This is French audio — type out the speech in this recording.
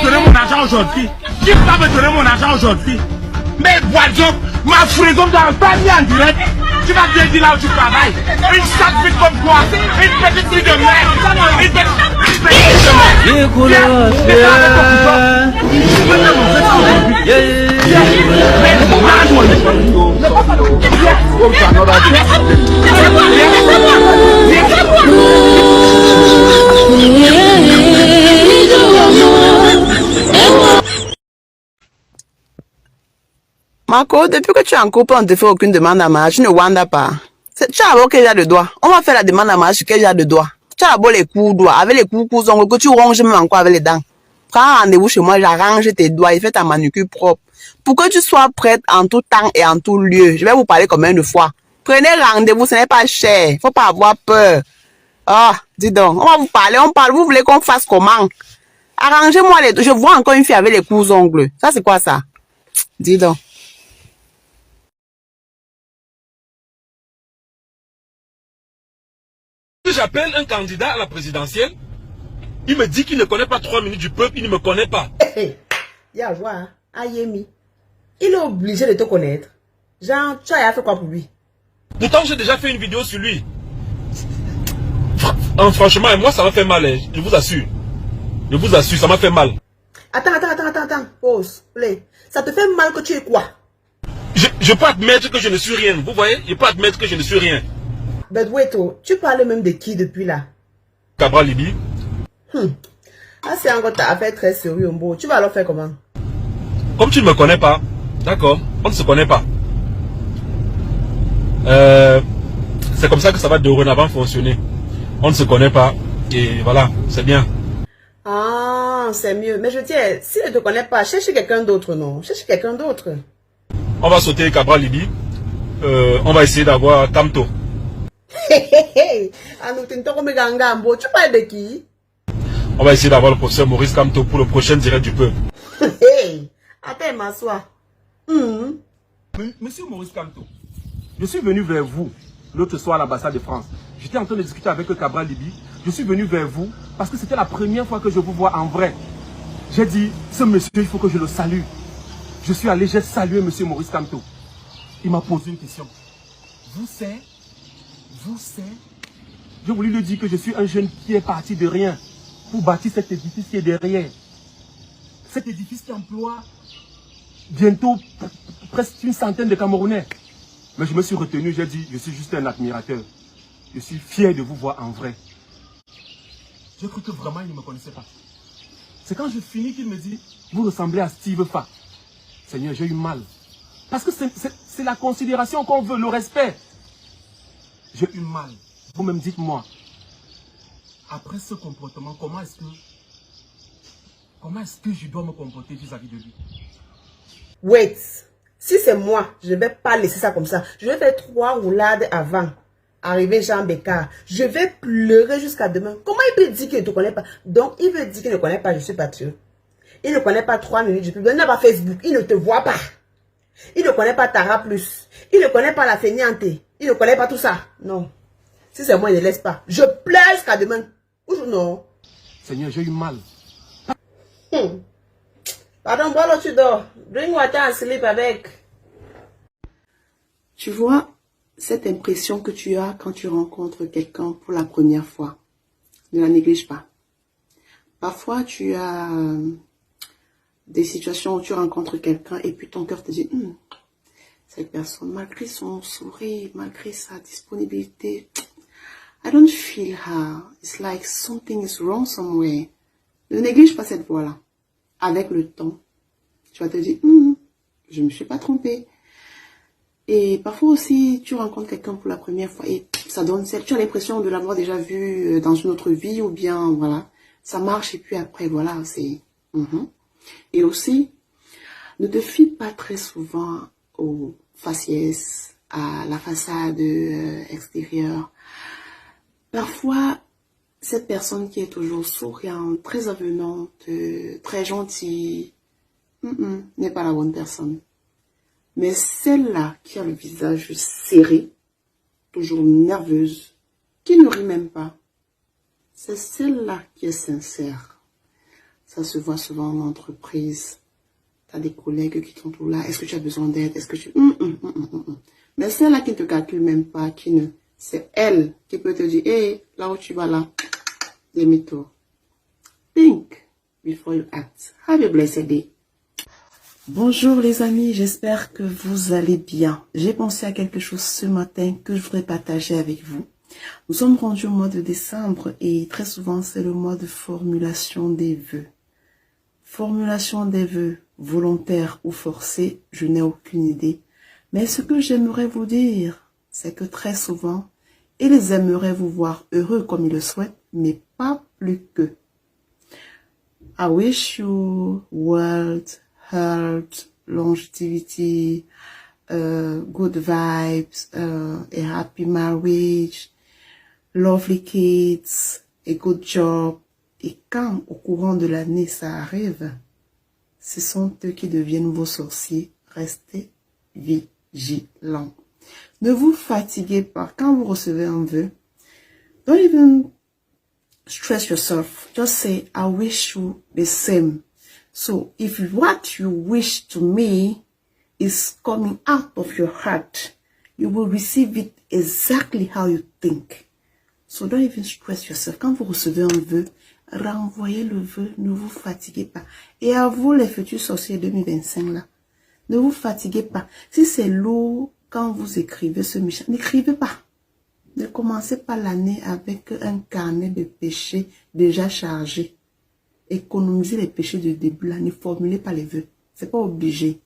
donner mon argent aujourd'hui? Qui va me donner mon argent aujourd'hui? Mais Boidzo, ma frison dans pas mis en direct. Tu vas bien dire là où tu travailles. Une sac vite comme toi. Une petite fille de merde. Une petite fille Marco, depuis que tu es en couple, on ne te fait aucune demande à mariage. Tu ne wandes pas. Tu as quel genre de doigt? On va faire la demande à mariage sur quel genre de doigt? Tu as d'abord les coups doigts, avec les coups ongles que tu ronges même encore avec les dents. Prends un rendez-vous chez moi, j'arrange tes doigts et fais ta manucure propre. Pour que tu sois prête en tout temps et en tout lieu. Je vais vous parler combien de fois. Prenez rendez-vous, ce n'est pas cher. Faut pas avoir peur. Ah, dis donc, on va vous parler, on parle. Vous voulez qu'on fasse comment? Arrangez-moi les... Je vois encore une fille avec les coups ongles. Ça, c'est quoi ça? Dis donc. J'appelle un candidat à la présidentielle, il me dit qu'il ne connaît pas 3 minutes du peuple, il ne me connaît pas. Y'a voir, hein? Ayemi. Il est obligé de te connaître. Genre, tu as fait quoi pour lui? Pourtant, j'ai déjà fait une vidéo sur lui. Franchement, moi, ça m'a fait mal, hein. Je vous assure. Je vous assure, ça m'a fait mal. Attends. Pause, play. Ça te fait mal que tu es quoi? Je peux admettre que je ne suis rien. Vous voyez? Je peux admettre que je ne suis rien. Mais wait, tu parles même de qui depuis là? Cabral Libi. Ah, c'est encore ta affaire très sérieux, Mbo. Tu vas alors faire comment? Comme tu ne me connais pas, d'accord, on ne se connaît pas. C'est comme ça que ça va dorénavant fonctionner. On ne se connaît pas. Et voilà, c'est bien. Ah, c'est mieux. Mais je dis, s'il ne te connaît pas, cherche quelqu'un d'autre, non? Cherche quelqu'un d'autre. On va sauter Cabral Libi. On va essayer d'avoir Kamto. Ah, nous t'entendons comme ganga, Mbo. Tu parles de qui? On va essayer d'avoir le professeur Maurice Kamto pour le prochain direct du peuple. Attends, m'assois. Monsieur Maurice Kamto, je suis venu vers vous l'autre soir à l'ambassade de France. J'étais en train de discuter avec Cabral Libi. Je suis venu vers vous parce que c'était la première fois que je vous vois en vrai. J'ai dit, ce monsieur, il faut que je le salue. Je suis allé, j'ai salué monsieur Maurice Kamto. Il m'a posé une question. Vous savez, je voulais lui dire que je suis un jeune qui est parti de rien pour bâtir cet édifice qui est derrière. Cet édifice qui emploie bientôt presque une centaine de Camerounais. Mais je me suis retenu, j'ai dit, je suis juste un admirateur. Je suis fier de vous voir en vrai. J'ai cru que vraiment il ne me connaissait pas. C'est quand je finis qu'il me dit, vous ressemblez à Steve Fa. Seigneur, j'ai eu mal. Parce que c'est la considération qu'on veut, le respect. J'ai eu mal. Vous-même dites-moi, après ce comportement, comment est-ce que je dois me comporter vis-à-vis de lui? Wait. Si c'est moi, je ne vais pas laisser ça comme ça. Je vais faire 3 roulades avant. Arriver Jean Bécard. Je vais pleurer jusqu'à demain. Comment il peut dire qu'il ne te connaît pas? Donc, il veut dire qu'il ne connaît pas, je suis patriote. Il ne connaît pas 3 minutes du public. Il n'a pas Facebook. Il ne te voit pas. Il ne connaît pas Tara Plus. Il ne connaît pas la feignante. Il ne connaît pas tout ça. Non. Si c'est moi, il ne laisse pas. Je pleure jusqu'à demain. Ou non. Seigneur, j'ai eu mal. Pardon, bois l'eau, tu dors. Drink water and sleep avec. Tu vois, cette impression que tu as quand tu rencontres quelqu'un pour la première fois, ne la néglige pas. Parfois, tu as des situations où tu rencontres quelqu'un et puis ton cœur te dit, cette personne, malgré son sourire, malgré sa disponibilité, I don't feel her. It's like something is wrong somewhere. Ne néglige pas cette voix-là. Avec le temps, tu vas te dire, je ne me suis pas trompée. Et parfois aussi, tu rencontres quelqu'un pour la première fois et ça donne, tu as l'impression de l'avoir déjà vu dans une autre vie ou bien, voilà, ça marche et puis après, voilà, c'est... Et aussi, ne te fie pas très souvent aux faciès, à la façade extérieure. Parfois, cette personne qui est toujours souriante, très avenante, très gentille, n'est pas la bonne personne. Mais celle-là qui a le visage serré, toujours nerveuse, qui ne rit même pas, c'est celle-là qui est sincère. Ça se voit souvent en entreprise. Tu as des collègues qui sont tout là. Est-ce que tu as besoin d'aide? Est-ce que tu... Mais celle-là qui ne te calcule même pas, qui ne... C'est elle qui peut te dire, hey, là où tu vas là, demi-tour. Think before you act. Have a blessed day. Bonjour les amis, j'espère que vous allez bien. J'ai pensé à quelque chose ce matin que je voudrais partager avec vous. Nous sommes rendus au mois de décembre et très souvent c'est le mois de formulation des vœux. Formulation des vœux, volontaires ou forcés, je n'ai aucune idée. Mais ce que j'aimerais vous dire, c'est que très souvent, ils aimeraient vous voir heureux comme ils le souhaitent, mais pas plus que. I wish you wealth, health, longevity, good vibes, a happy marriage, lovely kids, a good job. Et quand au courant de l'année ça arrive, ce sont eux qui deviennent vos sorciers. Restez vigilants. Ne vous fatiguez pas. Quand vous recevez un vœu, don't even stress yourself. Just say, I wish you the same. So, if what you wish to me is coming out of your heart, you will receive it exactly how you think. So, don't even stress yourself. Quand vous recevez un vœu, renvoyez le vœu, ne vous fatiguez pas. Et à vous, les futurs sorciers 2025, là, ne vous fatiguez pas. Si c'est lourd, quand vous écrivez ce méchant, n'écrivez pas. Ne commencez pas l'année avec un carnet de péchés déjà chargé. Économisez les péchés du début là. Ne formulez pas les vœux. C'est pas obligé.